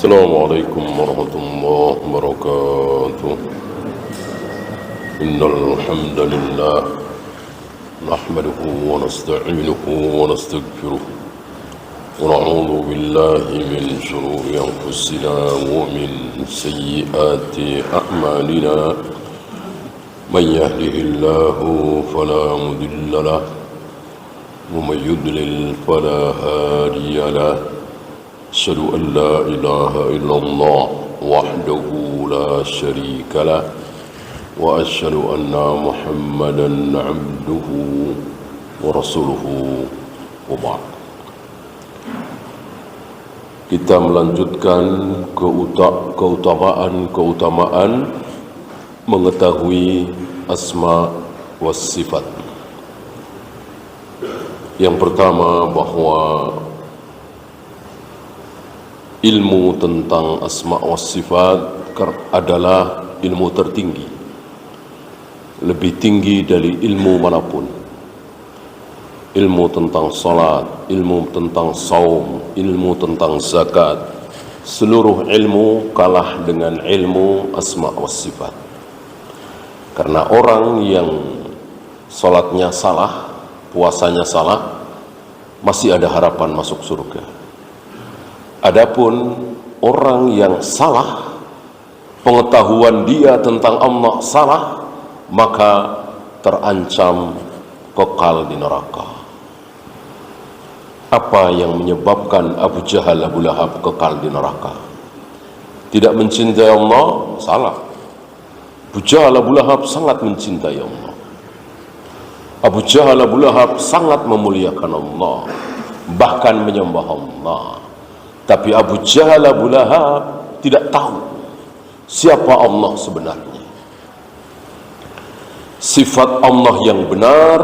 السلام عليكم ورحمة الله وبركاته. إن الحمد لله نحمده ونستعينه ونستغفره ونعوذ بالله من شرور أنفسنا ومن سيئات أعمالنا. من يهده الله فلا مضل له ومن يضلل فلا هادي له. أشهد أن لا إله إلا الله وحده لا شريك له وأشهد أن محمدا عبده ورسوله وبعد. Kita melanjutkan keutamaan mengetahui asma was sifat. Yang pertama, bahwa ilmu tentang asma wa sifat adalah ilmu tertinggi, lebih tinggi dari ilmu manapun. Ilmu tentang salat, ilmu tentang saum, ilmu tentang zakat, seluruh ilmu kalah dengan ilmu asma wa sifat. Karena orang yang salatnya salah, puasanya salah, masih ada harapan masuk surga. Adapun orang yang salah, pengetahuan dia tentang Allah salah, maka terancam kekal di neraka. Apa yang menyebabkan Abu Jahal, Abu Lahab kekal di neraka? Tidak mencintai Allah? Salah. Abu Jahal, Abu Lahab sangat mencintai Allah. Abu Jahal, Abu Lahab sangat memuliakan Allah, bahkan menyembah Allah. Tapi Abu Jahal, Abu Lahab tidak tahu siapa Allah sebenarnya. Sifat Allah yang benar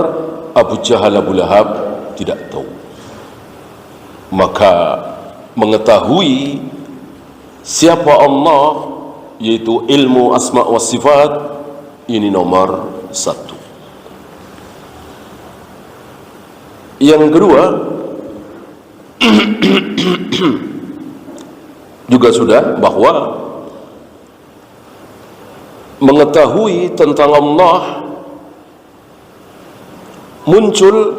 Abu Jahal, Abu Lahab tidak tahu. Maka mengetahui siapa Allah, yaitu ilmu asma wa sifat, ini nomor satu. Yang kedua, juga sudah, bahwa mengetahui tentang Allah muncul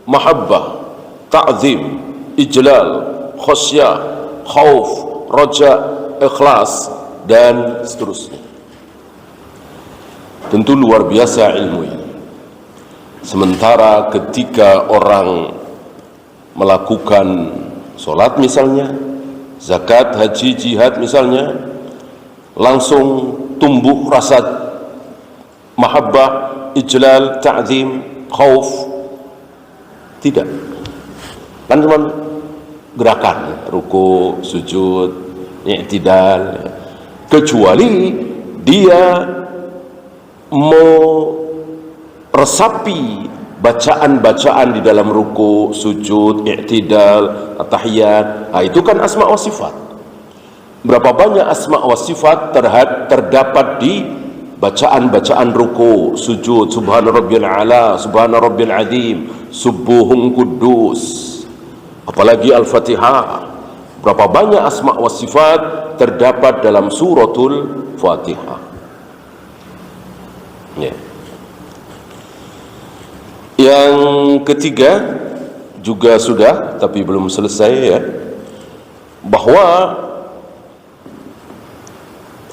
mahabbah, ta'zim, ijlal, khasyah, khauf, raja, ikhlas, dan seterusnya. Tentu luar biasa ilmu ini. Sementara ketika orang melakukan sholat misalnya, zakat, haji, jihad misalnya, langsung tumbuh rasa mahabbah, ijlal, ta'zim, khauf. Tidak. Kan cuma gerakan, ruku, sujud, i'tidal. Kecuali dia meresapi bacaan-bacaan di dalam ruku, sujud, i'tidal, at-tahiyat. Itu kan asma wa sifat. Berapa banyak asma wa sifat terdapat di bacaan-bacaan ruku, sujud, subhana rabbiyal a'la, subhana rabbiyal azim, subuhun kudus, apalagi al-fatihah. Berapa banyak asma wa sifat terdapat dalam suratul Fatihah. Ya. Yang ketiga juga sudah, tapi belum selesai ya, bahwa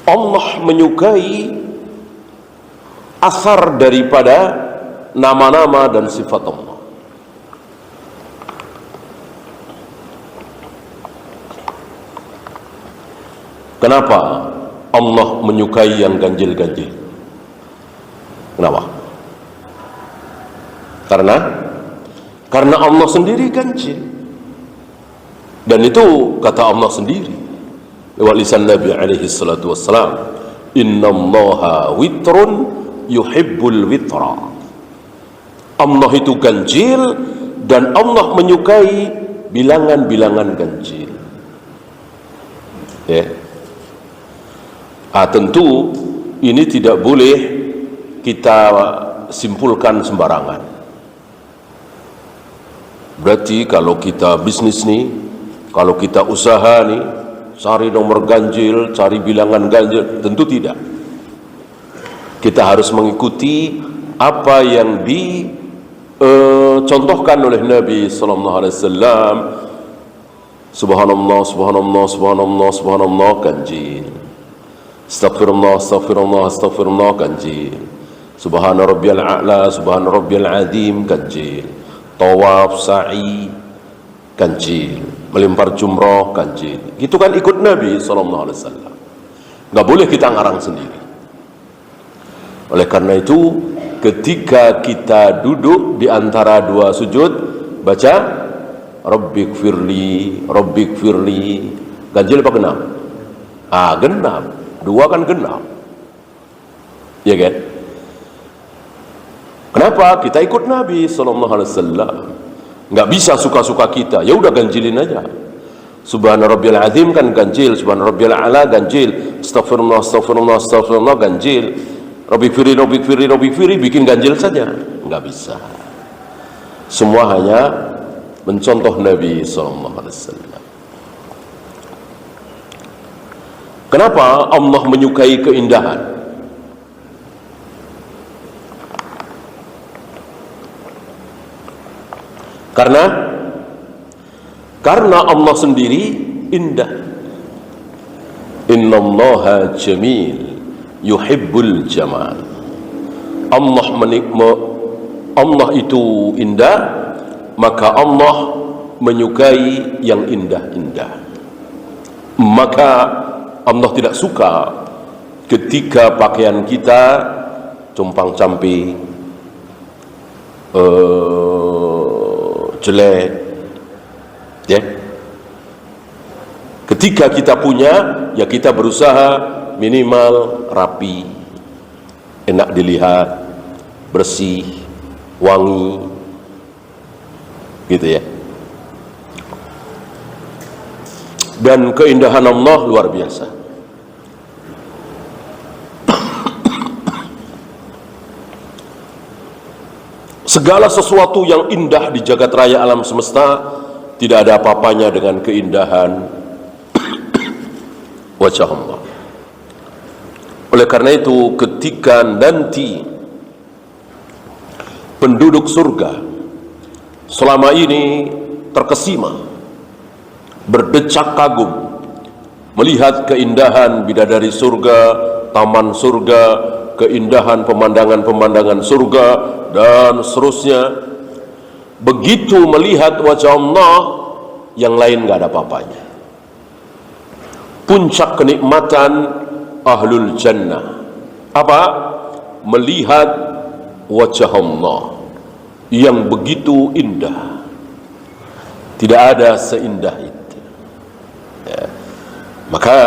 Allah menyukai asar daripada nama-nama dan sifat Allah. Kenapa Allah menyukai yang ganjil-ganjil? Kenapa? Karena Allah sendiri ganjil. Dan itu kata Allah sendiri lewat lisan Nabi alaihi salatu wassalam, innallaha witrun yuhibbul witra. Allah itu ganjil dan Allah menyukai bilangan-bilangan ganjil. Ya. Tentu ini tidak boleh kita simpulkan sembarangan. Berarti kalau kita bisnis nih, kalau kita usaha nih, cari nomor ganjil, cari bilangan ganjil, tentu tidak. Kita harus mengikuti apa yang dicontohkan oleh Nabi sallallahu alaihi wasallam. Subhanallah, subhanallah, subhanallah, subhanallah, ganjil. Astagfirullah, astagfirullah, astagfirullah, ganjil. Subhana rabbiyal a'la, subhana rabbiyal azim, ganjil. Tawaf, sa'i, ganjil. Melempar jumrah, ganjil. Itu kan ikut Nabi sallallahu alaihi wasallam. Enggak boleh kita ngarang sendiri. Oleh karena itu, ketika kita duduk di antara dua sujud, baca Rabbighfirli, Rabbighfirli. Ganjil apa genap? Genap. Dua kan genap. Ya kan? Kenapa? Kita ikut Nabi sallallahu alaihi wasallam. Enggak bisa suka-suka kita. Ya udah ganjilin aja. Subhana rabbiyal azim kan ganjil, subhana rabbiyal a'la ganjil, astagfirullah, astagfirullah, astagfirullah ganjil. Rabbighfirli, Rabbighfirli, Rabbighfirli, bikin ganjil saja. Enggak bisa. Semua hanya mencontoh Nabi sallallahu alaihi wasallam. Kenapa Allah menyukai keindahan? Karena Allah sendiri indah. Innallaha jamil yuhibbul jamal. Allah itu indah, maka Allah menyukai yang indah-indah. Maka Allah tidak suka ketika pakaian kita compang-camping, jelek, ya. Ketika kita punya, ya kita berusaha minimal rapi, enak dilihat, bersih, wangi, gitu ya. Dan keindahan Allah luar biasa. Segala sesuatu yang indah di jagat raya alam semesta tidak ada apa-apanya dengan keindahan wajah Allah. Oleh karena itu, ketika nanti penduduk surga selama ini terkesima, berdecak kagum melihat keindahan bidadari surga, taman surga, keindahan pemandangan-pemandangan surga, dan seterusnya. Begitu melihat wajah Allah, yang lain gak ada apa-apanya. Puncak kenikmatan ahlul jannah apa? Melihat wajah Allah yang begitu indah. Tidak ada seindah itu, ya. Maka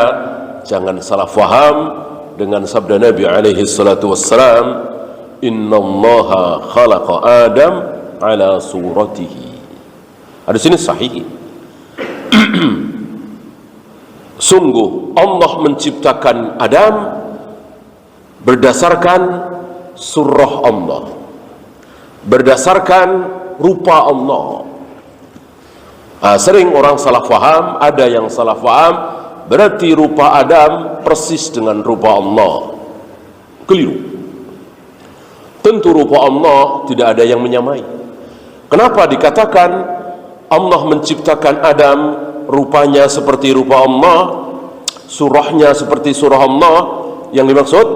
jangan salah faham dengan sabda Nabi alaihi salatu wassalam, innallaha khalaqa Adam ala suratihi. Hadis ini sahih. Sungguh Allah menciptakan Adam berdasarkan surah Allah, berdasarkan rupa Allah. Sering orang salah faham, ada yang salah faham berarti rupa Adam persis dengan rupa Allah. Keliru. Tentu rupa Allah tidak ada yang menyamai. Kenapa dikatakan Allah menciptakan Adam rupanya seperti rupa Allah, surahnya seperti surah Allah? Yang dimaksud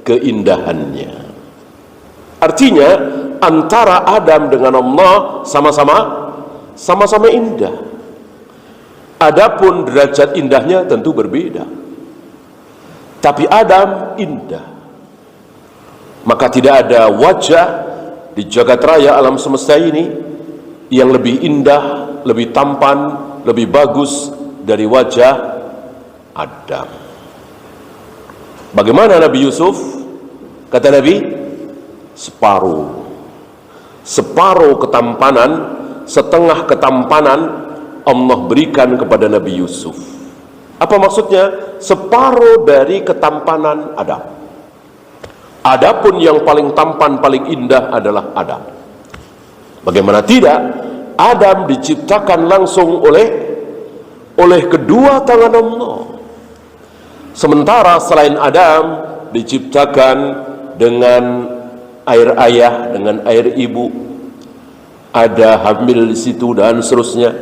keindahannya. Artinya antara Adam dengan Allah sama-sama indah. Adapun derajat indahnya tentu berbeda. Tapi Adam indah. Maka tidak ada wajah di jagat raya alam semesta ini yang lebih indah, lebih tampan, lebih bagus dari wajah Adam. Bagaimana Nabi Yusuf? Kata Nabi, separuh ketampanan, setengah ketampanan Allah berikan kepada Nabi Yusuf. Apa maksudnya? Separuh dari ketampanan Adam. Adapun yang paling tampan, paling indah adalah Adam. Bagaimana tidak? Adam diciptakan langsung oleh oleh kedua tangan Allah. Sementara selain Adam diciptakan dengan air ayah, dengan air ibu, ada hamil di situ dan seterusnya.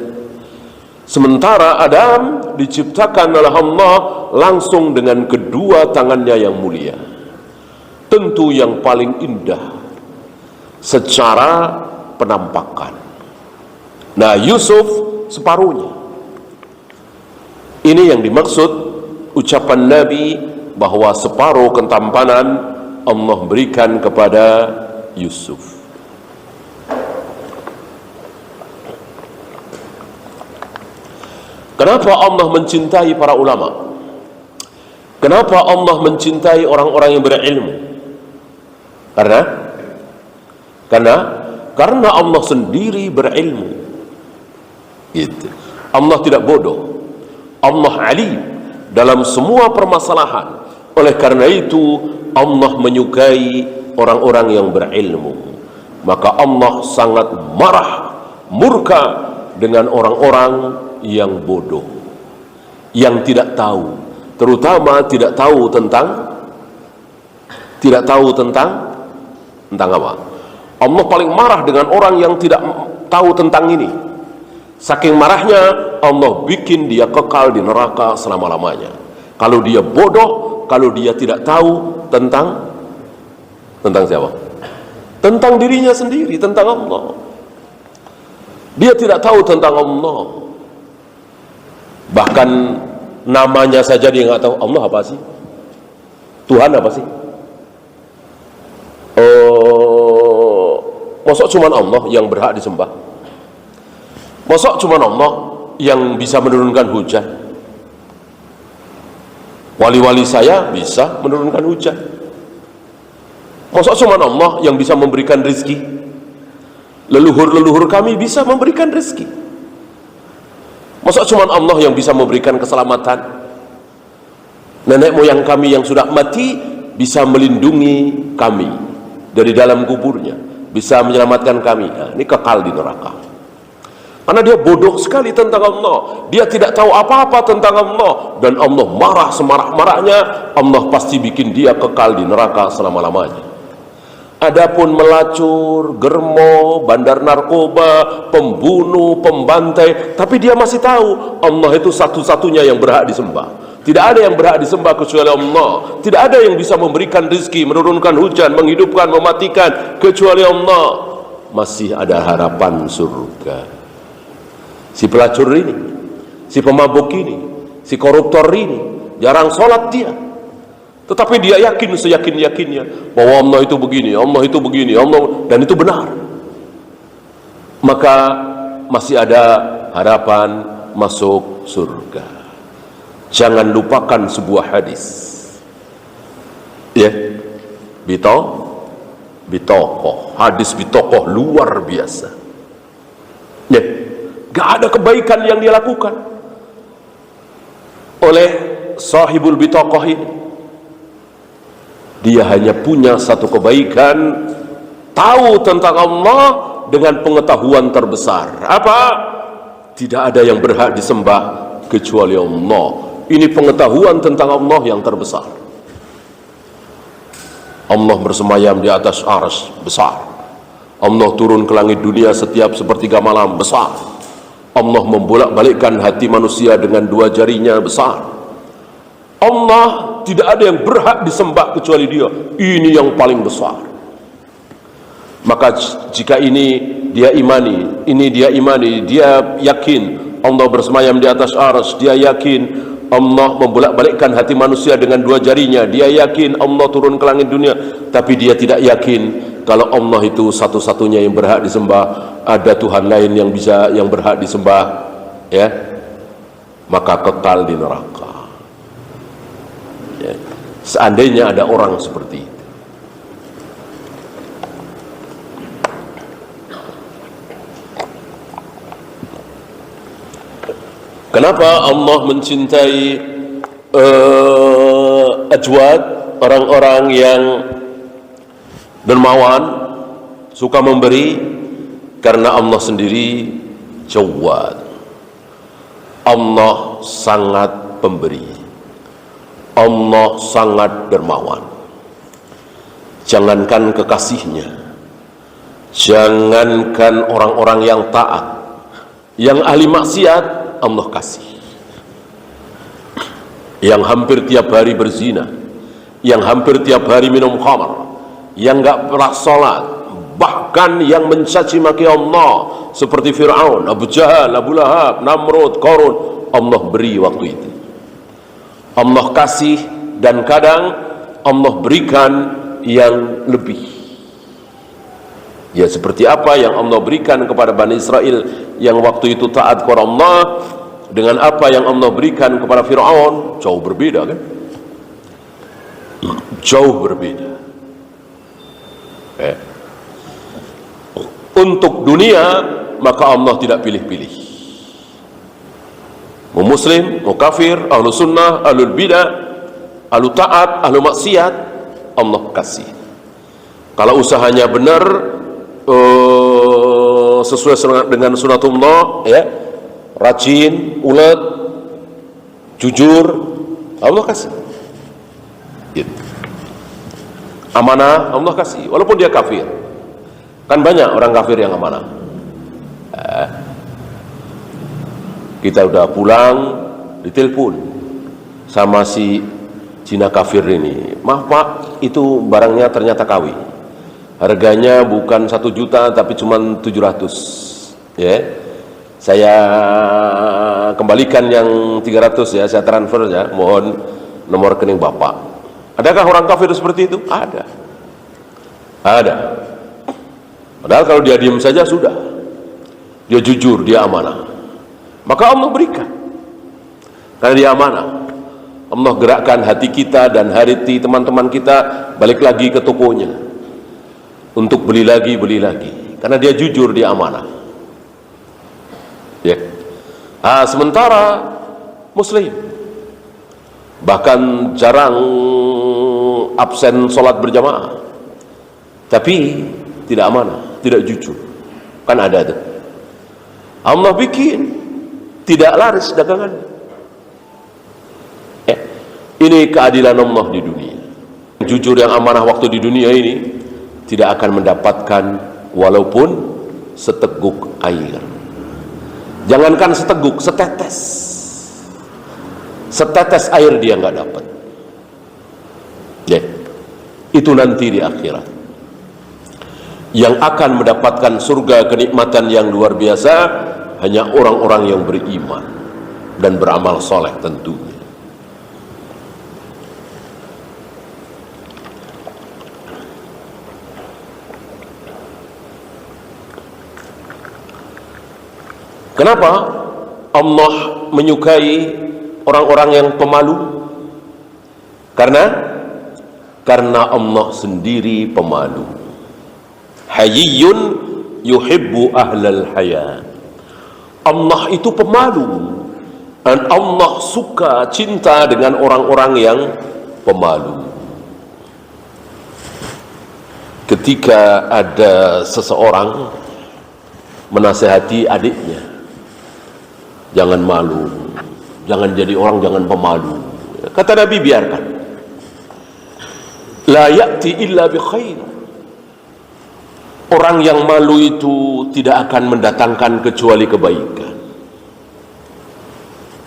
Sementara Adam diciptakan oleh Allah langsung dengan kedua tangannya yang mulia. Tentu yang paling indah secara penampakan. Nah, Yusuf separuhnya. Ini yang dimaksud ucapan Nabi bahwa separuh ketampanan Allah berikan kepada Yusuf. Kenapa Allah mencintai para ulama? Kenapa Allah mencintai orang-orang yang berilmu? Karena Allah sendiri berilmu. Gitu. Allah tidak bodoh. Allah alim dalam semua permasalahan. Oleh karena itu Allah menyukai orang-orang yang berilmu. Maka Allah sangat marah, murka dengan orang-orang yang bodoh, yang tidak tahu, terutama tidak tahu tentang apa? Allah paling marah dengan orang yang tidak tahu tentang ini. Saking marahnya Allah bikin dia kekal di neraka selama-lamanya. Kalau dia bodoh, kalau dia tidak tahu tentang siapa? Tentang dirinya sendiri, tentang Allah. Dia tidak tahu tentang Allah. Bahkan namanya saja dia nggak tahu. Allah apa sih? Tuhan apa sih? Masa cuma Allah yang berhak disembah? Masa cuma Allah yang bisa menurunkan hujan? Wali-wali saya bisa menurunkan hujan. Masa cuma Allah yang bisa memberikan rezeki? Leluhur-leluhur kami bisa memberikan rezeki. Masa cuma Allah yang bisa memberikan keselamatan? Nenek moyang kami yang sudah mati bisa melindungi kami dari dalam kuburnya, bisa menyelamatkan kami. Nah, ini kekal di neraka. Karena dia bodoh sekali tentang Allah. Dia tidak tahu apa-apa tentang Allah. Dan Allah marah semarah-marahnya. Allah pasti bikin dia kekal di neraka selama-lamanya. Adapun melacur, germo, bandar narkoba, pembunuh, pembantai, tapi dia masih tahu Allah itu satu-satunya yang berhak disembah. Tidak ada yang berhak disembah kecuali Allah. Tidak ada yang bisa memberikan rezeki, menurunkan hujan, menghidupkan, mematikan kecuali Allah. Masih ada harapan surga. Si pelacur ini, si pemabuk ini, si koruptor ini jarang sholat dia, tetapi dia yakin seyakin-yakinnya bahwa Allah itu begini, Allah itu begini, Allah, dan itu benar. Maka masih ada harapan masuk surga. Jangan lupakan sebuah hadis, ya, bitokoh, hadis bitokoh luar biasa, ya. Gak ada kebaikan yang dia lakukan oleh sahibul bitokoh ini. Dia hanya punya satu kebaikan, tahu tentang Allah dengan pengetahuan terbesar. Apa? Tidak ada yang berhak disembah kecuali Allah. Ini pengetahuan tentang Allah yang terbesar. Allah bersemayam di atas arsy, besar. Allah turun ke langit dunia setiap sepertiga malam, besar. Allah membolak-balikkan hati manusia dengan dua jarinya, besar. Allah tidak ada yang berhak disembah kecuali dia. Ini yang paling besar. Maka jika ini dia imani, dia yakin Allah bersemayam di atas arsy, dia yakin Allah membolak-balikkan hati manusia dengan dua jarinya, dia yakin Allah turun ke langit dunia, tapi dia tidak yakin kalau Allah itu satu-satunya yang berhak disembah, ada Tuhan lain yang berhak disembah, ya, maka kekal di neraka. Ya. Seandainya ada orang seperti itu. Kenapa Allah mencintai ajwad, orang-orang yang dermawan, suka memberi? Karena Allah sendiri jawad. Allah sangat pemberi, Allah sangat dermawan. Jangankan kekasihnya, jangankan orang-orang yang taat, yang ahli maksiat Allah kasih. Yang hampir tiap hari berzina, yang hampir tiap hari minum khamar, yang gak pernah sholat, bahkan yang mencaci maki Allah seperti Fir'aun, Abu Jahal, Abu Lahab, Namrud, Qarun, Allah beri waktu itu. Allah kasih, dan kadang Allah berikan yang lebih. Ya, seperti apa yang Allah berikan kepada Bani Israel yang waktu itu taat kepada Allah, dengan apa yang Allah berikan kepada Fir'aun, jauh berbeda kan? Jauh berbeda. Untuk dunia, maka Allah tidak pilih-pilih. Mau muslim, mau kafir, ahlu sunnah, ahlu bidah, ahlu taat, ahlu maksiat, Allah kasih. Kalau usahanya benar, sesuai dengan sunatullah, ya, rajin, ulet, jujur, Allah kasih. Gitu. Amanah Allah kasih, walaupun dia kafir. Kan banyak orang kafir yang amanah. Kita udah pulang, ditelepon sama si Cina kafir ini, maaf pak, itu barangnya ternyata KW, harganya bukan 1 juta tapi cuma 700, ya. Saya kembalikan yang 300 ya, saya transfer ya, mohon nomor rekening bapak. Adakah orang kafir seperti itu? Ada. Padahal kalau dia diam saja sudah, dia jujur, dia amanah, maka Allah berikan, karena dia amanah. Allah gerakkan hati kita dan hati teman-teman kita balik lagi ke tokonya untuk beli lagi, karena dia jujur, dia amanah. Ya. Sementara muslim bahkan jarang absen sholat berjamaah, tapi tidak amanah, tidak jujur. Kan ada tuh. Allah bikin tidak laris dagangannya. Ini keadilan Allah di dunia. Jujur yang amanah waktu di dunia ini tidak akan mendapatkan walaupun seteguk air. Jangankan seteguk, setetes air dia nggak dapat. Ya, itu nanti di akhirat. Yang akan mendapatkan surga kenikmatan yang luar biasa hanya orang-orang yang beriman dan beramal soleh tentunya. Kenapa Allah menyukai orang-orang yang pemalu? Karena Allah sendiri pemalu. Hayyun yuhibbu ahlal haya. Allah itu pemalu, dan Allah suka, cinta dengan orang-orang yang pemalu. Ketika ada seseorang menasehati adiknya, jangan malu, jangan jadi orang, jangan pemalu. Kata Nabi, biarkan. La ya'ti illa bi khair. Orang yang malu itu tidak akan mendatangkan kecuali kebaikan.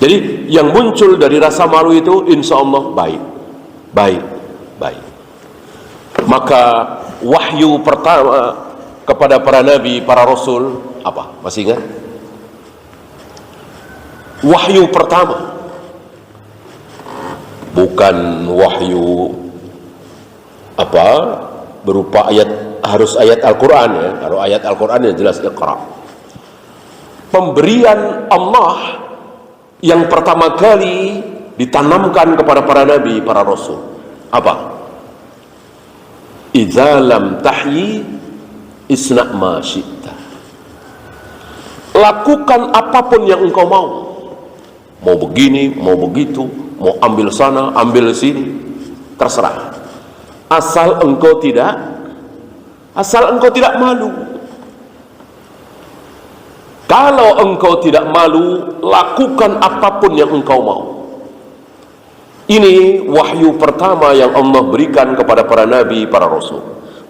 Jadi yang muncul dari rasa malu itu insya Allah baik. Maka wahyu pertama kepada para nabi, para rasul, apa? Masih ingat? Wahyu pertama bukan wahyu apa berupa ayat, harus ayat Al-Quran ya. Kalau ayat Al-Quran yang jelas Iqra. Pemberian Allah yang pertama kali ditanamkan kepada para nabi, para rasul, apa? Idza lam tahyi isna ma syi'ta. Lakukan apapun yang engkau mau begini, mau begitu, mau ambil sana, ambil sini, terserah, asal engkau tidak malu. Kalau Kalau engkau tidak malu, lakukan apapun yang engkau mau. Ini wahyu pertama yang Allah berikan kepada para nabi, para rasul.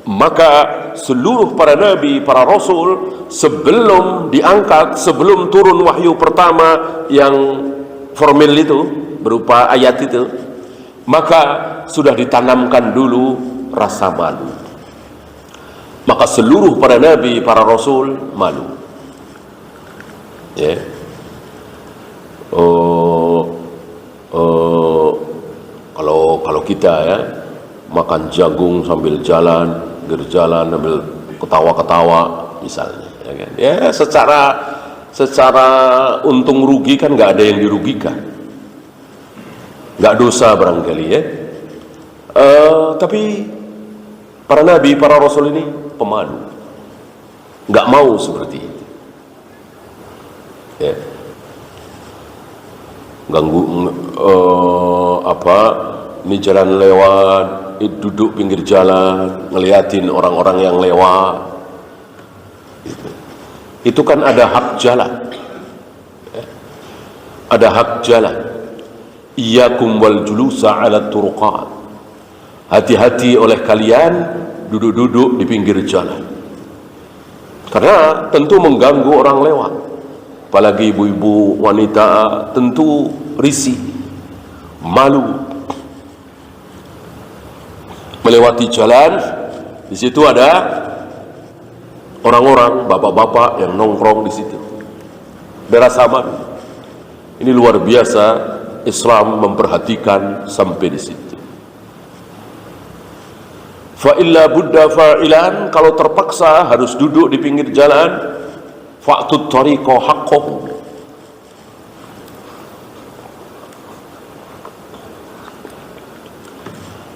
Maka seluruh para nabi, para rasul, sebelum diangkat, sebelum turun wahyu pertama yang formal itu, berupa ayat itu, maka sudah ditanamkan dulu rasa malu. Maka seluruh para nabi, para rasul malu. Ya. Kalau kita ya makan jagung sambil jalan, berjalan sambil ketawa-ketawa misalnya, ya kan? Ya secara untung rugi kan nggak ada yang dirugikan, nggak dosa barangkali ya. Tapi para nabi, para rasul ini pemalu, nggak mau seperti itu. Ya. Ganggu ini jalan lewat, duduk pinggir jalan ngeliatin orang-orang yang lewat, itu kan ada hak jalan, ya. Ada hak jalan. Iyyakum wal julusa ala turuqat, hati-hati oleh kalian duduk-duduk di pinggir jalan, karena tentu mengganggu orang lewat. Apalagi ibu-ibu, wanita, tentu risih, malu melewati jalan. Di situ ada orang-orang, bapak-bapak yang nongkrong di situ, berasa malu. Ini luar biasa, Islam memperhatikan sampai di situ. Fa illa budda fa'ilan, kalau terpaksa harus duduk di pinggir jalan, fa'tut tariqa haqqahu,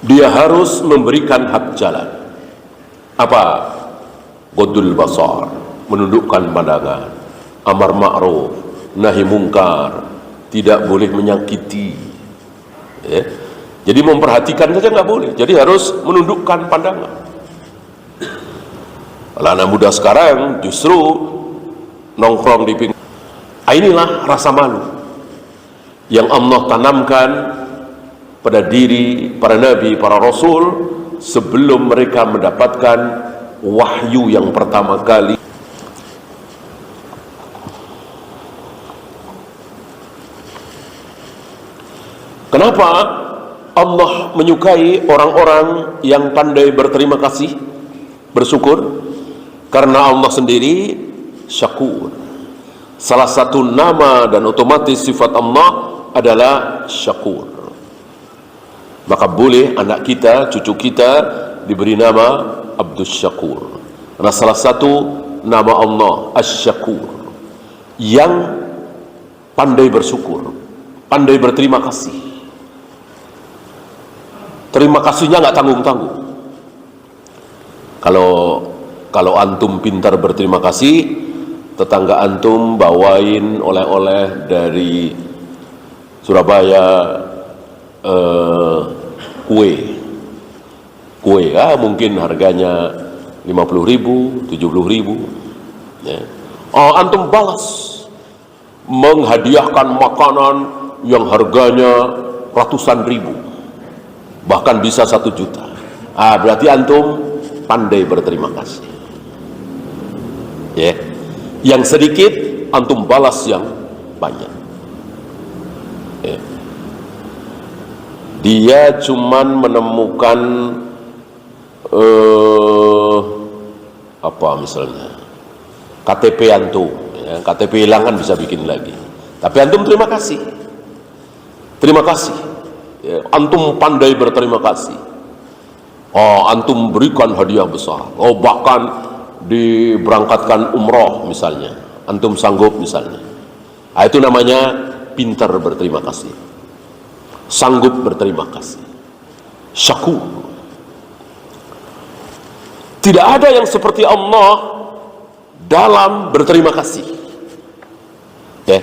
dia harus memberikan hak jalan. Apa? Ghaddul basar, menundukkan pandangan, amar ma'ruf, nahi mungkar, tidak boleh menyakiti, ya. Jadi memperhatikan saja nggak boleh, jadi harus menundukkan pandangan. Kalau anak muda sekarang justru nongkrong di pinggir. Inilah rasa malu yang Allah tanamkan pada diri para nabi, para rasul sebelum mereka mendapatkan wahyu yang pertama kali. Kenapa Allah menyukai orang-orang yang pandai berterima kasih, bersyukur? Karena Allah sendiri syakur. Salah satu nama dan otomatis sifat Allah adalah syakur. Maka boleh anak kita, cucu kita diberi nama Abdus Syakur, karena salah satu nama Allah Asy-Syakur, yang pandai bersyukur, pandai berterima kasih. Terima kasihnya nggak tanggung-tanggung. Kalau antum pintar berterima kasih, tetangga antum bawain oleh-oleh dari Surabaya, kue ya, mungkin harganya 50.000, 70.000, ya. Antum balas menghadiahkan makanan yang harganya ratusan ribu, bahkan bisa 1 juta. Berarti antum pandai berterima kasih, ya. Yang sedikit antum balas yang banyak, ya. Dia cuman menemukan apa misalnya KTP antum, ya. KTP hilang kan bisa bikin lagi, tapi antum terima kasih, ya. Antum pandai berterima kasih. Antum berikan hadiah besar, bahkan diberangkatkan umroh misalnya, antum sanggup misalnya. Itu namanya pintar berterima kasih, sanggup berterima kasih, syakur. Tidak ada yang seperti Allah dalam berterima kasih, ya.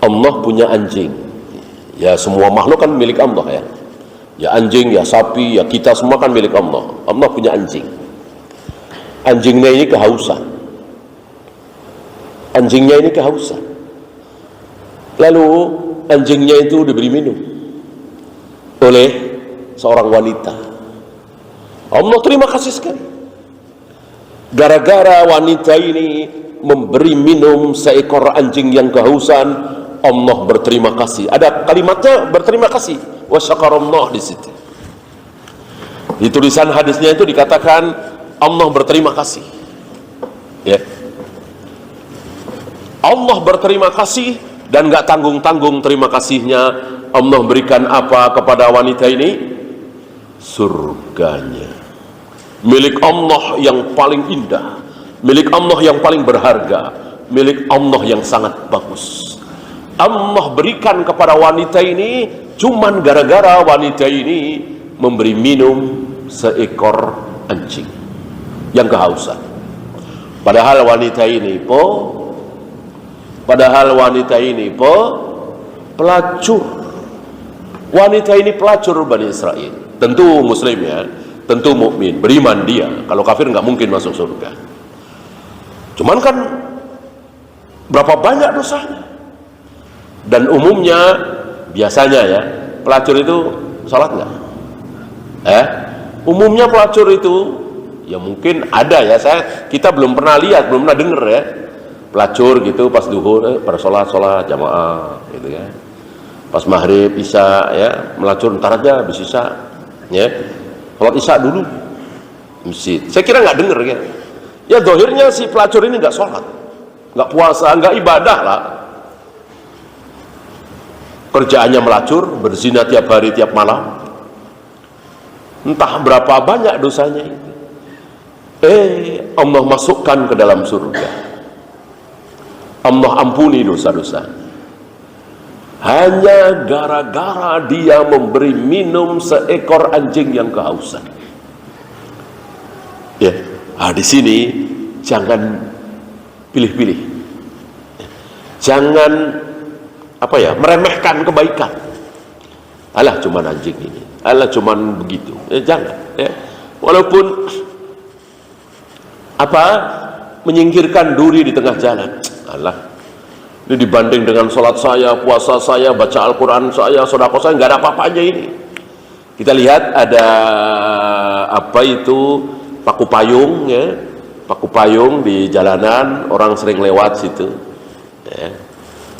Allah punya anjing, ya, semua makhluk kan milik Allah, ya. Ya anjing, ya sapi, ya kita semua kan milik Allah. Allah punya anjing. Anjingnya ini kehausan, Anjingnya ini kehausan. Lalu anjingnya itu diberi minum oleh seorang wanita. Allah terima kasih sekali. Gara-gara wanita ini memberi minum seekor anjing yang kehausan, Allah berterima kasih. Ada kalimatnya berterima kasih. Wa syakarallah di situ. Di tulisan hadisnya itu dikatakan Allah berterima kasih. Ya. Allah berterima kasih dan gak tanggung-tanggung terima kasihnya. Allah berikan apa kepada wanita ini? Surganya, milik Allah yang paling indah, milik Allah yang paling berharga, milik Allah yang sangat bagus. Allah berikan kepada wanita ini cuman gara-gara wanita ini memberi minum seekor anjing yang kehausan. Padahal wanita ini pelacur. Wanita ini pelacur Bani Israel. Tentu muslim ya, tentu mukmin, beriman dia. Kalau kafir nggak mungkin masuk surga. Cuman kan berapa banyak dosanya. Dan umumnya biasanya ya, pelacur itu salat nggak? Umumnya pelacur itu ya mungkin ada ya, kita belum pernah lihat, belum pernah dengar ya. Pelacur gitu pas duhur pada sholat jamaah gitu ya. Pas maghrib isya ya, melacur ntar aja habis isya. Ya, sholat isya dulu masjid. Saya kira nggak dengar ya. Ya dohirnya si pelacur ini nggak sholat, nggak puasa, nggak ibadah lah. Kerjaannya melacur, berzina tiap hari tiap malam. Entah berapa banyak dosanya itu. Allah masukkan ke dalam surga. Allah ampuni dosa-dosa. Hanya gara-gara dia memberi minum seekor anjing yang kehausan. Ya, di sini jangan pilih-pilih. Jangan meremehkan kebaikan. Alah cuman anjing ini, alah cuman begitu. Jangan. Ya. Walaupun menyingkirkan duri di tengah jalan. Alah. Ini dibanding dengan sholat saya, puasa saya, baca Al-Quran saya, sedekah saya, nggak ada apa-apanya ini. Kita lihat ada paku payung ya, paku payung di jalanan, orang sering lewat situ. Ya.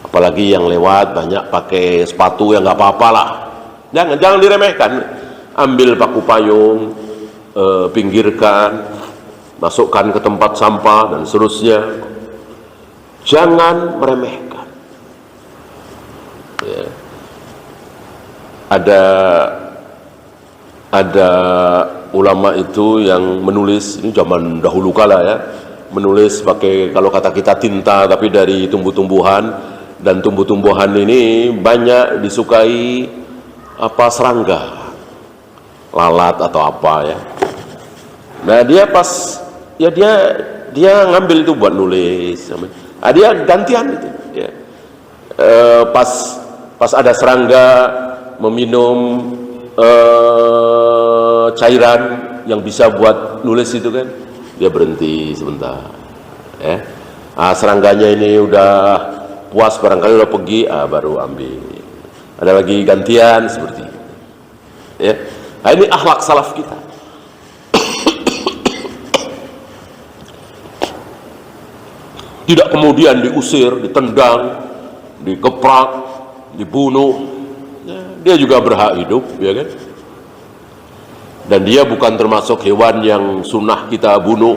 Apalagi yang lewat banyak pakai sepatu, yang nggak apa-apa lah. Jangan diremehkan. Ambil paku payung, pinggirkan, masukkan ke tempat sampah dan seterusnya. Jangan meremehkan. Ya. Ada ulama itu yang menulis, ini zaman dahulu kala ya, menulis pakai, kalau kata kita, tinta, tapi dari tumbuh-tumbuhan, dan tumbuh-tumbuhan ini banyak disukai serangga, lalat atau apa ya. Nah dia dia ngambil itu buat nulis. Dia gantian itu ya. Pas ada serangga meminum cairan yang bisa buat nulis itu kan, dia berhenti sebentar ya. Serangganya ini udah puas, barangkali udah pergi, baru ambil. Ada lagi gantian seperti itu ya. Ini akhlak salaf kita. Tidak kemudian diusir, ditendang, dikeprak, dibunuh. Ya, dia juga berhak hidup, ya kan? Dan dia bukan termasuk hewan yang sunnah kita bunuh,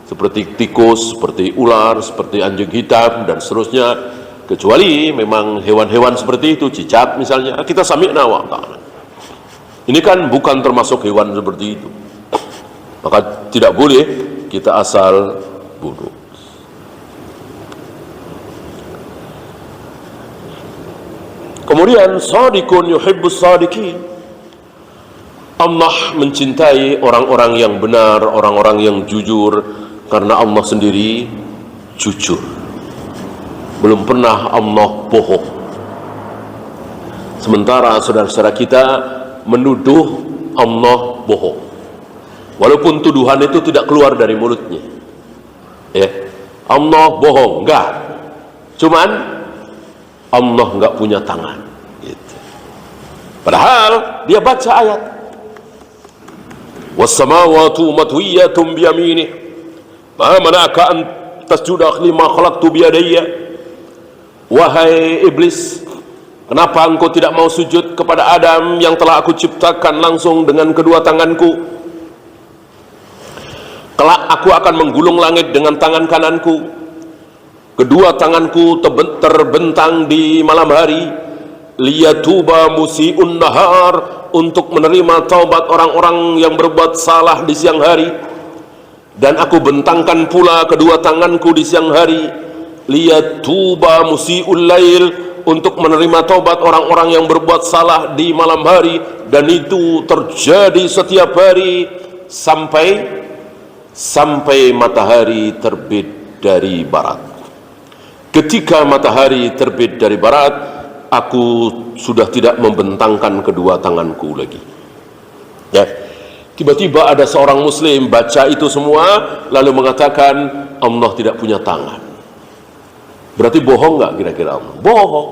seperti tikus, seperti ular, seperti anjing hitam, dan seterusnya. Kecuali memang hewan-hewan seperti itu, cicak misalnya, kita sami'na wa ta'ala. Ini kan bukan termasuk hewan seperti itu. Maka tidak boleh kita asal bunuh. Kemudian shadiqun yuhibbus shadiqin. Allah mencintai orang-orang yang benar, orang-orang yang jujur, karena Allah sendiri jujur. Belum pernah Allah bohong. Sementara saudara-saudara kita menuduh Allah bohong, walaupun tuduhan itu tidak keluar dari mulutnya. Ya, Allah bohong, enggak. Cuman Allah nggak punya tangan gitu. Padahal dia baca ayat was-samawati matwiyatun biyaminih ma mana'aka an tasjuda lima khalaqtu biyadayya. Wahai iblis, kenapa engkau tidak mau sujud kepada Adam yang telah aku ciptakan langsung dengan kedua tanganku? Kelak aku akan menggulung langit dengan tangan kananku, kedua tanganku terbentang di malam hari, liyatuba musi'un nahar, untuk menerima taubat orang-orang yang berbuat salah di siang hari. Dan aku bentangkan pula kedua tanganku di siang hari, liyatuba musi'ul lail, untuk menerima taubat orang-orang yang berbuat salah di malam hari. Dan itu terjadi setiap hari sampai matahari terbit dari barat. Ketika matahari terbit dari barat, aku sudah tidak membentangkan kedua tanganku lagi. Ya. Tiba-tiba ada seorang muslim baca itu semua lalu mengatakan Allah tidak punya tangan. Berarti bohong nggak kira-kira Allah? Bohong.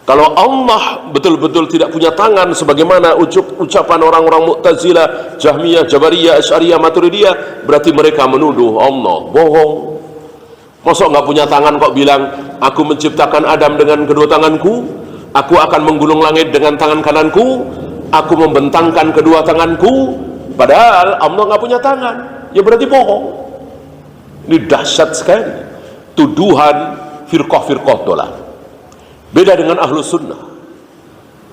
Kalau Allah betul-betul tidak punya tangan sebagaimana ucapan orang-orang Mu'tazilah, Jahmiyah, Jabariyah, Asy'ariyah, Maturidiyah, berarti mereka menuduh Allah bohong. Masa nggak punya tangan kok bilang aku menciptakan Adam dengan kedua tanganku, aku akan menggulung langit dengan tangan kananku, aku membentangkan kedua tanganku, padahal Allah nggak punya tangan. Ya berarti bohong. Ini dahsyat sekali tuduhan firqah-firqah dolal. Beda dengan ahlu sunnah,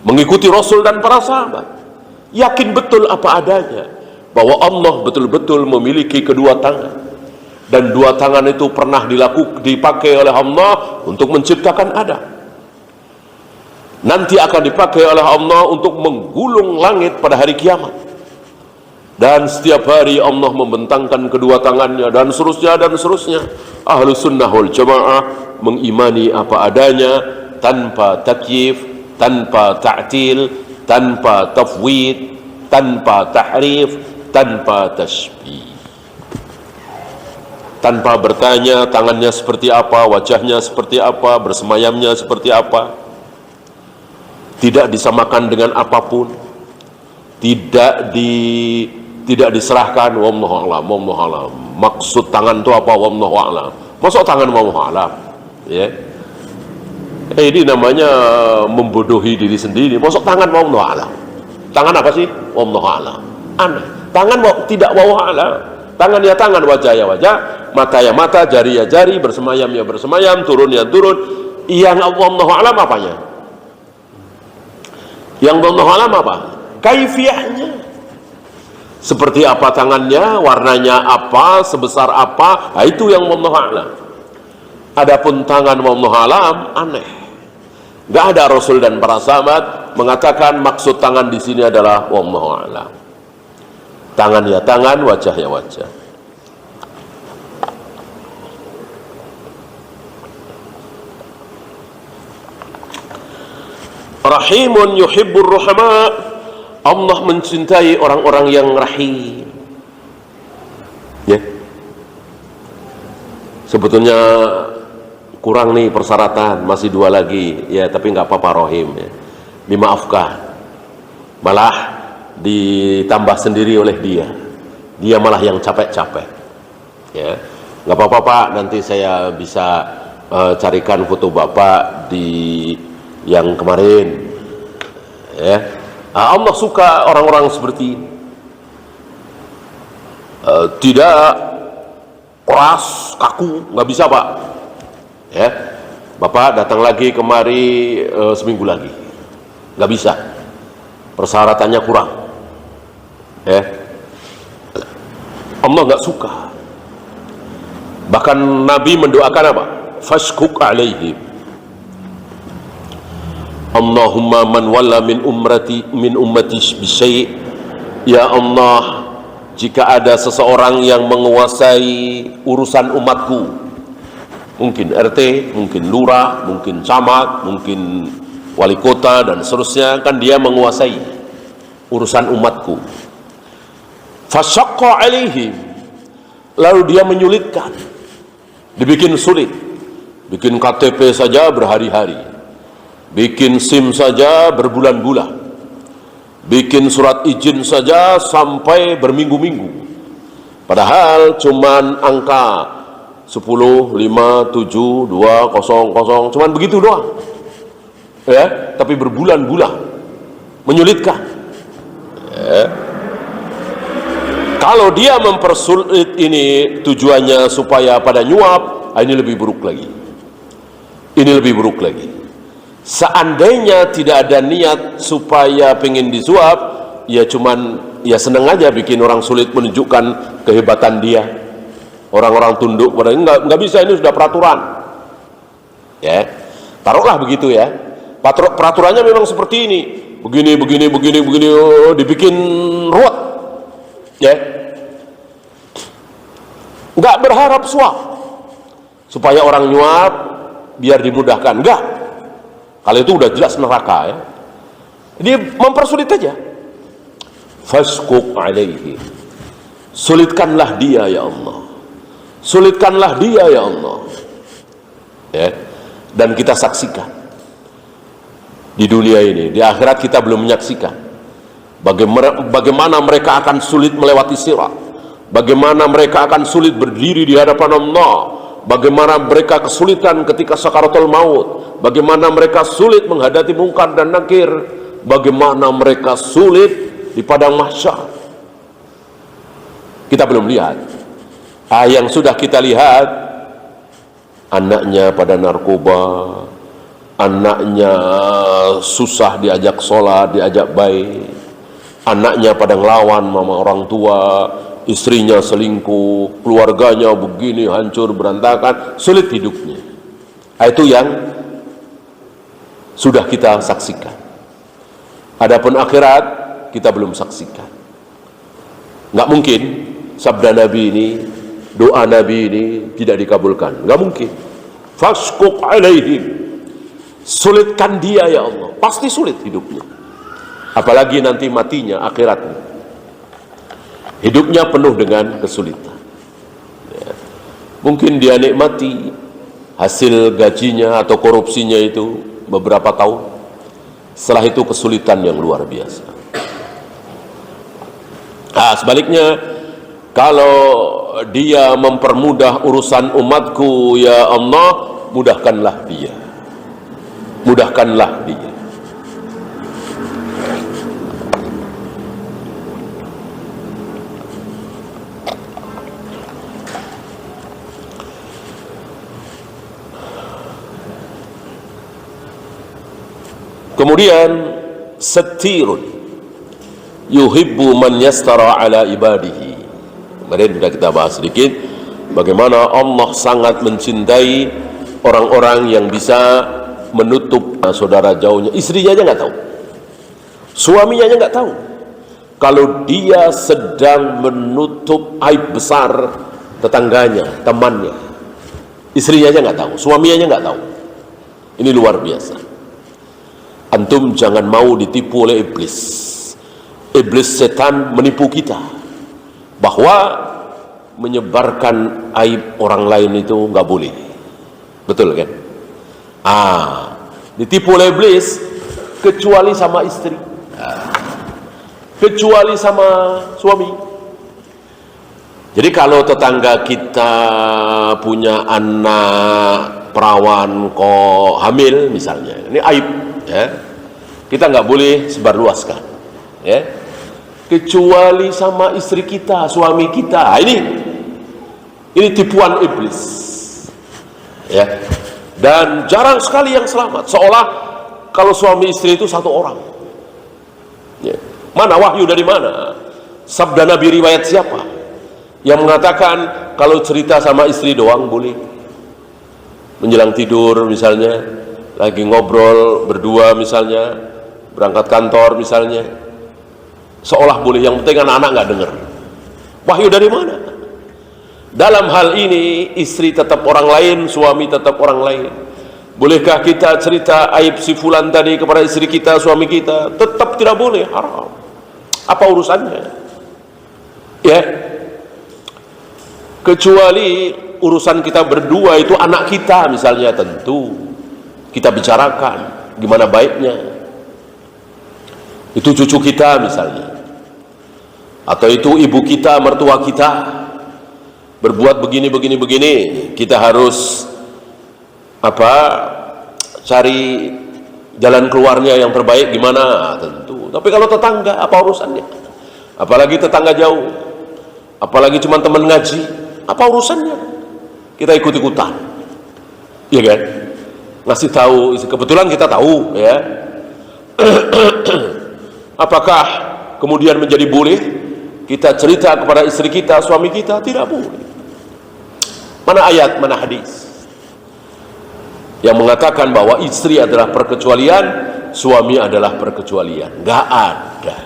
mengikuti Rasul dan para sahabat, yakin betul apa adanya bahwa Allah betul-betul memiliki kedua tangan, dan dua tangan itu pernah dipakai oleh Allah untuk menciptakan Adam, nanti akan dipakai oleh Allah untuk menggulung langit pada hari kiamat, dan setiap hari Allah membentangkan kedua tangannya, dan seterusnya dan seterusnya. Ahlu sunnah wal jamaah mengimani apa adanya, tanpa takyif, tanpa ta'til, tanpa tafwid, tanpa tahrif, tanpa tashbih, tanpa bertanya tangannya seperti apa, wajahnya seperti apa, bersemayamnya seperti apa. Tidak disamakan dengan apapun, tidak diserahkan wallahu a'lam, wallahu a'lam. Maksud tangan itu apa, wallahu a'lam. Masuk tangan wallahu a'lam, ya. Ini namanya membodohi diri sendiri. Masuk tangan wallahu a'lam. Tangan apa sih? Wallahu a'lam. Aneh. Tangan tidak wallahu a'lam. Tangan ya tangan, wajah ya wajah, mata ya mata, jari ya jari, bersemayam ya bersemayam, turun ya turun. Yang wallahu a'lam apanya? Yang wallahu a'lam apa? Kaifiyahnya. Seperti apa tangannya, warnanya apa, sebesar apa, nah itu yang wallahu a'lam. Adapun tangan wallahu a'lam aneh. Gak ada Rasul dan para sahabat mengatakan maksud tangan di sini adalah wallahu a'lam. Tangan ya tangan, wajah ya wajah. Rahimun yuhibbur ruhama. Allah mencintai orang-orang yang rahim. Ya. Sebetulnya kurang nih persyaratan, masih 2 lagi. Ya, tapi nggak apa-apa rahim ya. Dimaafkan. Malah ditambah sendiri oleh dia. Dia malah yang capek-capek. Ya. Nggak apa-apa Pak, nanti saya bisa carikan foto Bapak di yang kemarin. Ya. Allah suka orang-orang seperti ini. Tidak keras, kaku, nggak bisa Pak. Ya, Bapak datang lagi kemari seminggu lagi, nggak bisa. Persyaratannya kurang. Ya, Allah nggak suka. Bahkan Nabi mendoakan apa? Fashkuk alaihim. Allahumma man walla min ummati bisyai'. Ya Allah, jika ada seseorang yang menguasai urusan umatku, mungkin RT, mungkin lurah, mungkin camat, mungkin wali kota dan seterusnya, kan dia menguasai urusan umatku. Fasyaqqa alaihim, lalu dia menyulitkan, dibikin sulit. bikin KTP saja berhari-hari, bikin SIM saja berbulan-bulan, bikin surat izin saja sampai berminggu-minggu. Padahal cuman angka 10, 5, 7, 2, 0, 0, cuman begitu doang. Ya, tapi berbulan-bulan, menyulitkan. Ya. Kalau dia mempersulit ini tujuannya supaya pada nyuap, ini lebih buruk lagi. Ini lebih buruk lagi. Seandainya tidak ada niat supaya pengen disuap, ya cuman ya seneng aja bikin orang sulit menunjukkan kehebatan dia. Orang-orang tunduk pada nggak bisa, ini sudah peraturan. Ya, taruhlah begitu ya. Peraturannya memang seperti ini. Begini, oh, dibikin ruwet. Ya, nggak berharap suap supaya orang nyuap biar dimudahkan, enggak. Kalau itu udah jelas neraka ya. Dia mempersulit aja. Fasquq alaihi, sulitkanlah dia ya Allah, sulitkanlah dia ya Allah. Ya. Dan kita saksikan di dunia ini, di akhirat kita belum menyaksikan bagaimana mereka akan sulit melewati sirat, bagaimana mereka akan sulit berdiri di hadapan Allah, bagaimana mereka kesulitan ketika sakaratul maut, bagaimana mereka sulit menghadapi mungkar dan nakir, bagaimana mereka sulit di padang mahsyar. Kita belum lihat. Yang sudah kita lihat, anaknya pada narkoba, anaknya susah diajak sholat, diajak baik, anaknya pada ngelawan mama orang tua, istrinya selingkuh, keluarganya begini hancur berantakan, sulit hidupnya. Itu yang sudah kita saksikan. Adapun akhirat kita belum saksikan. Nggak mungkin sabda Nabi ini, doa Nabi ini tidak dikabulkan. Nggak mungkin. Fasquq alaihim, sulitkan dia ya Allah. Pasti sulit hidupnya. Apalagi nanti matinya, akhiratnya. Hidupnya penuh dengan kesulitan. Ya. Mungkin dia nikmati hasil gajinya atau korupsinya itu beberapa tahun. Setelah itu kesulitan yang luar biasa. Sebaliknya, kalau dia mempermudah urusan umatku ya Allah, mudahkanlah dia, mudahkanlah dia. Kemudian setirun yuhibbu man yastara ala ibadihi. Kemarin sudah kita bahas sedikit bagaimana Allah sangat mencintai orang-orang yang bisa menutup saudara jauhnya. Istrinya aja nggak tahu, suaminya aja nggak tahu kalau dia sedang menutup aib besar tetangganya, temannya. Istrinya aja nggak tahu, suaminya aja nggak tahu. Ini luar biasa. Antum jangan mau ditipu oleh iblis. Iblis, setan menipu kita bahwa menyebarkan aib orang lain itu nggak boleh. Betul kan? Ditipu oleh iblis kecuali sama istri, kecuali sama suami. Jadi kalau tetangga kita punya anak perawan kok hamil misalnya, ini aib ya, kita nggak boleh sebarluaskan ya, kecuali sama istri kita, suami kita. Ini tipuan iblis ya. Dan jarang sekali yang selamat, seolah kalau suami istri itu satu orang ya. Mana wahyu dari mana? Sabda Nabi riwayat siapa yang mengatakan kalau cerita sama istri doang boleh? Menjelang tidur misalnya, lagi ngobrol berdua misalnya, berangkat kantor misalnya, seolah boleh, yang penting anak-anak nggak dengar. Wahyu dari mana? Dalam hal ini istri tetap orang lain, suami tetap orang lain. Bolehkah kita cerita aib si fulan tadi kepada istri kita, suami kita? Tetap tidak boleh, haram. Apa urusannya? Ya, kecuali urusan kita berdua itu anak kita misalnya, tentu kita bicarakan gimana baiknya. Itu cucu kita misalnya, atau itu ibu kita, mertua kita berbuat begini, kita harus cari jalan keluarnya yang terbaik gimana, tentu. Tapi kalau tetangga, apa urusannya? Apalagi tetangga jauh, apalagi cuma teman ngaji, apa urusannya? Kita ikut-ikutan, ya kan? Ngasih tahu, kebetulan kita tahu, ya. Apakah kemudian menjadi boleh kita cerita kepada istri kita, suami kita? Tidak boleh. Mana ayat, mana hadis yang mengatakan bahwa istri adalah perkecualian, suami adalah perkecualian? Nggak ada.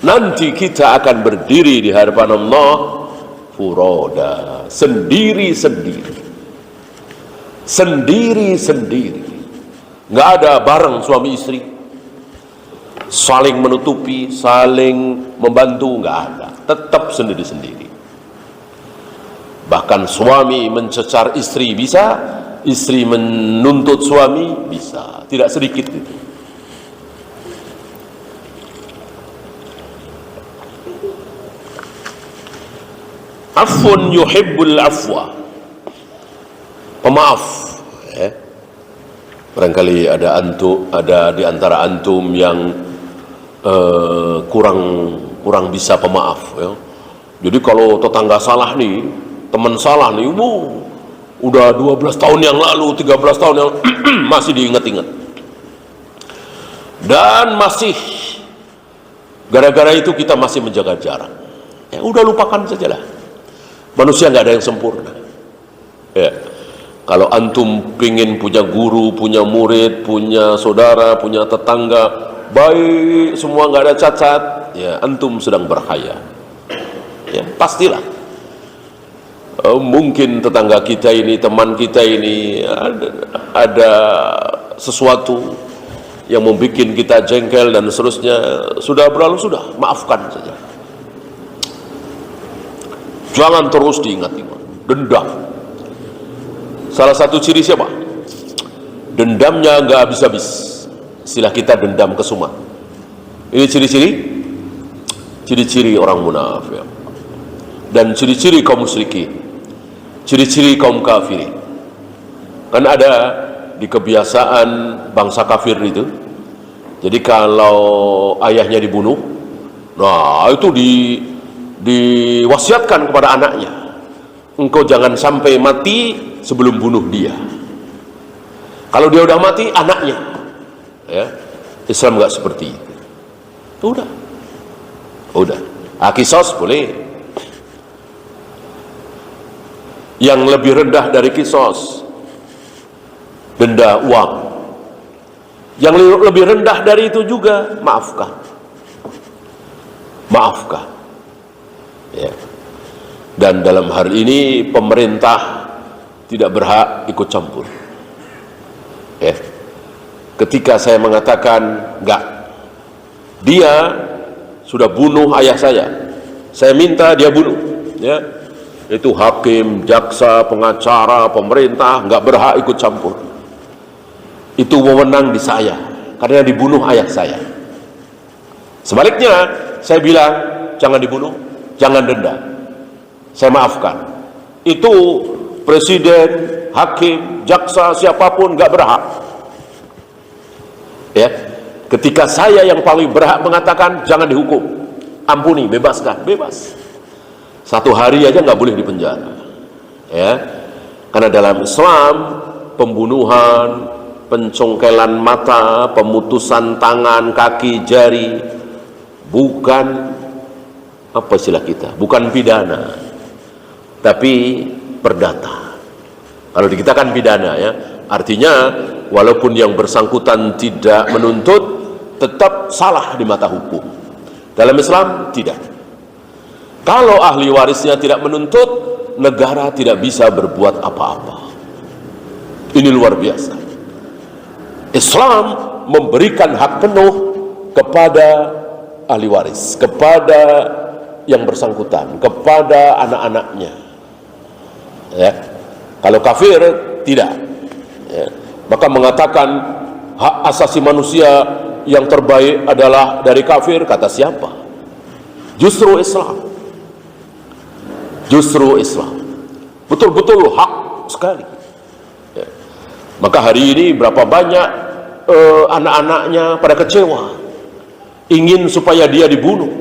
Nanti kita akan berdiri di hadapan Allah furoda, sendiri-sendiri, nggak ada bareng suami istri, saling menutupi, saling membantu, nggak ada. Tetap sendiri-sendiri. Bahkan suami mencecar istri bisa, istri menuntut suami bisa, tidak sedikit itu. Afun yuhibbul afwa, pemaaf, ya. Barangkali ada di antara antum yang kurang bisa pemaaf, ya. Jadi kalau tetangga salah nih, teman salah nih, udah 12 tahun yang lalu, 13 tahun yang masih diingat-ingat, dan masih gara-gara itu kita masih menjaga jarak. Ya udah, lupakan sajalah. Manusia nggak ada yang sempurna, ya. Kalau antum pingin punya guru, punya murid, punya saudara, punya tetangga baik, semua nggak ada cacat, ya antum sedang berkhayal, ya pastilah. Mungkin tetangga kita ini, teman kita ini ada sesuatu yang membuat kita jengkel dan seterusnya. Sudah berlalu, sudah, maafkan saja. Jangan terus diingat-ingat. Dendam, salah satu ciri siapa? Dendamnya nggak habis-habis. Istilah kita dendam kesumat. Ini ciri-ciri orang munafik, dan ciri-ciri kaum musyrikin, ciri-ciri kaum kafirin. Kan ada di kebiasaan bangsa kafir itu, jadi kalau ayahnya dibunuh, nah itu diwasiatkan kepada anaknya, engkau jangan sampai mati sebelum bunuh dia. Kalau dia udah mati, anaknya, ya. Islam nggak seperti itu. Udah. Kisos boleh. Yang lebih rendah dari kisos, denda uang. Yang lebih rendah dari itu juga, maafkan. Ya. Dan dalam hal ini pemerintah tidak berhak ikut campur, ya. Ketika saya mengatakan enggak, dia sudah bunuh ayah saya minta dia bunuh, ya, itu hakim, jaksa, pengacara, pemerintah enggak berhak ikut campur. Itu wewenang di saya, karena dibunuh ayah saya. Sebaliknya saya bilang jangan dibunuh, jangan denda, saya maafkan. Itu presiden, hakim, jaksa, siapapun nggak berhak, ya. Ketika saya yang paling berhak mengatakan jangan dihukum, ampuni, bebaskan, bebas. 1 hari aja nggak boleh dipenjara, ya. Karena dalam Islam pembunuhan, pencongkelan mata, pemutusan tangan, kaki, jari bukan apa istilah kita, bukan pidana, tapi perdata. Kalau di kita kan pidana, ya, artinya walaupun yang bersangkutan tidak menuntut, tetap salah di mata hukum. Dalam Islam tidak. Kalau ahli warisnya tidak menuntut, negara tidak bisa berbuat apa-apa. Ini luar biasa. Islam memberikan hak penuh kepada ahli waris, kepada yang bersangkutan, kepada anak-anaknya. Ya. Kalau kafir tidak. Ya. Maka mengatakan hak asasi manusia yang terbaik adalah dari kafir, kata siapa? Justru Islam. Justru Islam. Betul-betul hak sekali. Ya. Maka hari ini berapa banyak anak-anaknya pada kecewa, ingin supaya dia dibunuh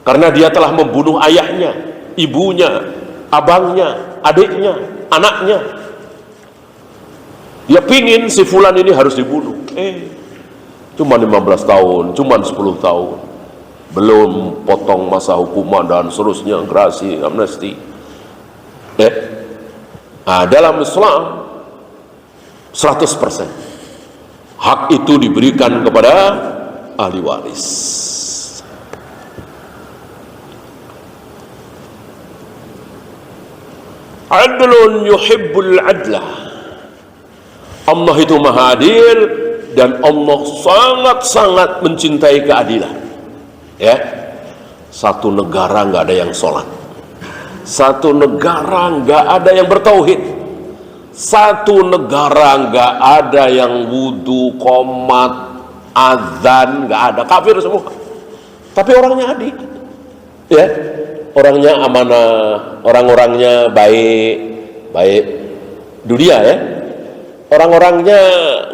karena dia telah membunuh ayahnya, ibunya, abangnya, adiknya, anaknya. Dia pingin si fulan ini harus dibunuh. Cuma 15 tahun, cuma 10 tahun, belum potong masa hukuman dan seterusnya, gerasi, amnesti. Nah, dalam Islam 100% hak itu diberikan kepada ahli waris. Adlun yuhibbul adlah. Allah itu maha adil dan Allah sangat-sangat mencintai keadilan. Ya, satu negara nggak ada yang sholat, satu negara nggak ada yang bertauhid, satu negara nggak ada yang wudu, qomat, azan, nggak ada, kafir semua. Tapi orangnya adil, ya, orangnya amanah, orang-orangnya baik dunia, ya. Orang-orangnya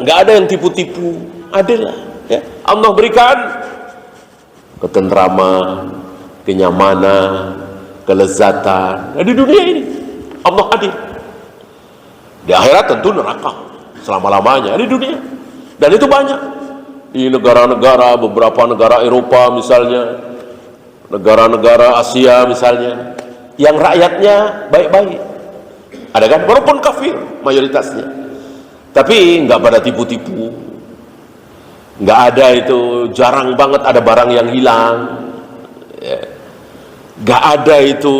nggak ada yang tipu-tipu, adil lah. Ya. Allah berikan ketentraman, kenyamanan, kelezatan. Nah, di dunia ini Allah adil. Di akhirat tentu neraka selama-lamanya di dunia. Dan itu banyak di negara-negara, beberapa negara Eropa misalnya, negara-negara Asia misalnya, yang rakyatnya baik-baik. Ada kan? Walaupun kafir mayoritasnya. Tapi nggak pada tipu-tipu, nggak ada itu, jarang banget ada barang yang hilang, ya. Nggak ada itu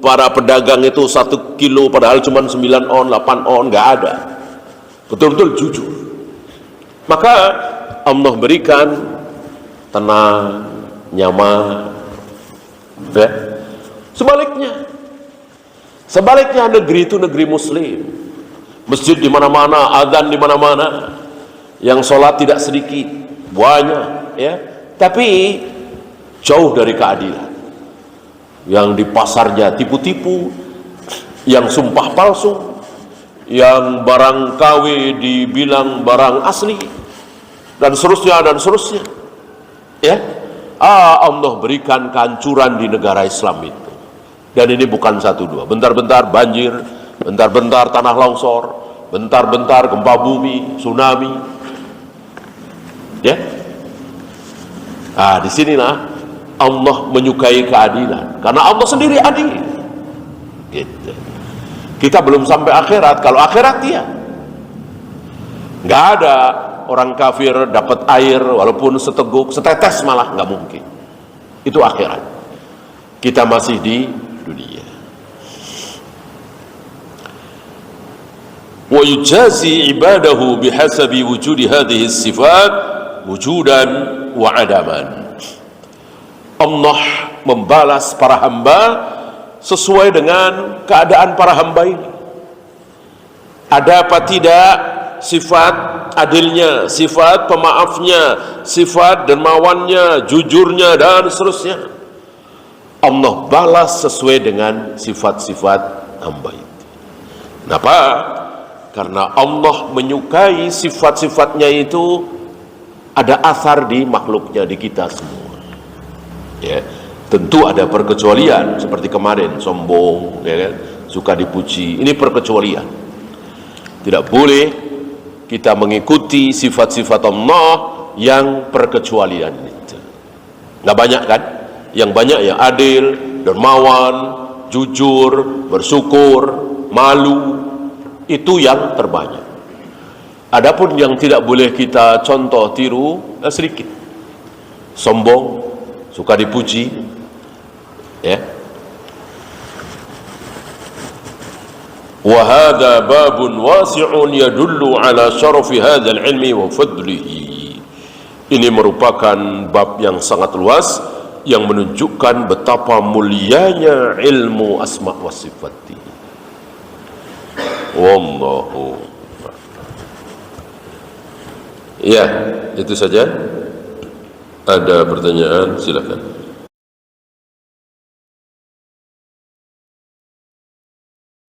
para pedagang itu 1 kilo padahal cuma 9 on, 8 on, nggak ada. Betul-betul jujur. Maka Allah berikan tenang, nyaman, ya. Sebaliknya negeri itu negeri muslim. Masjid di mana-mana, adzan di mana-mana, yang sholat tidak sedikit, banyak, ya. Tapi jauh dari keadilan. Yang di pasarnya tipu-tipu, yang sumpah palsu, yang barang KW dibilang barang asli, dan seterusnya, ya. Allah berikan kehancuran di negara Islam itu. Dan ini bukan 1-2, bentar-bentar banjir, bentar-bentar tanah longsor, bentar-bentar gempa bumi, tsunami, ya. Nah, disinilah Allah menyukai keadilan, karena Allah sendiri adil. Gitu. Kita belum sampai akhirat. Kalau akhirat ya, nggak ada orang kafir dapat air walaupun seteguk, setetes malah nggak mungkin. Itu akhirat. Kita masih di dunia. Wa yujazi ibadahu bihasabi wujudi hadhihi sifat wujudan wa adaman. Allah membalas para hamba sesuai dengan keadaan para hamba ini. Ada apa tidak sifat adilnya, sifat pemaafnya, sifat dermawannya, jujurnya, dan seterusnya. Allah balas sesuai dengan sifat-sifat hamba itu. Kenapa? Karena Allah menyukai sifat-sifatnya itu ada asar di makhluknya, di kita semua. Ya, tentu ada perkecualian seperti kemarin, sombong, ya kan? Suka dipuji. Ini perkecualian. Tidak boleh kita mengikuti sifat-sifat Allah yang perkecualian itu. Nggak banyak kan? Yang banyak yang adil, dermawan, jujur, bersyukur, malu, itu yang terbanyak. Adapun yang tidak boleh kita contoh tiru sedikit. Sombong, suka dipuji, ya. Wa hadha babun wasi'un yadullu ala syarafi hadzal ilmi wa fadlihi. Ini merupakan bab yang sangat luas yang menunjukkan betapa mulianya ilmu asma wa sifat. Wallahu. Ya, itu saja. Ada pertanyaan, silakan.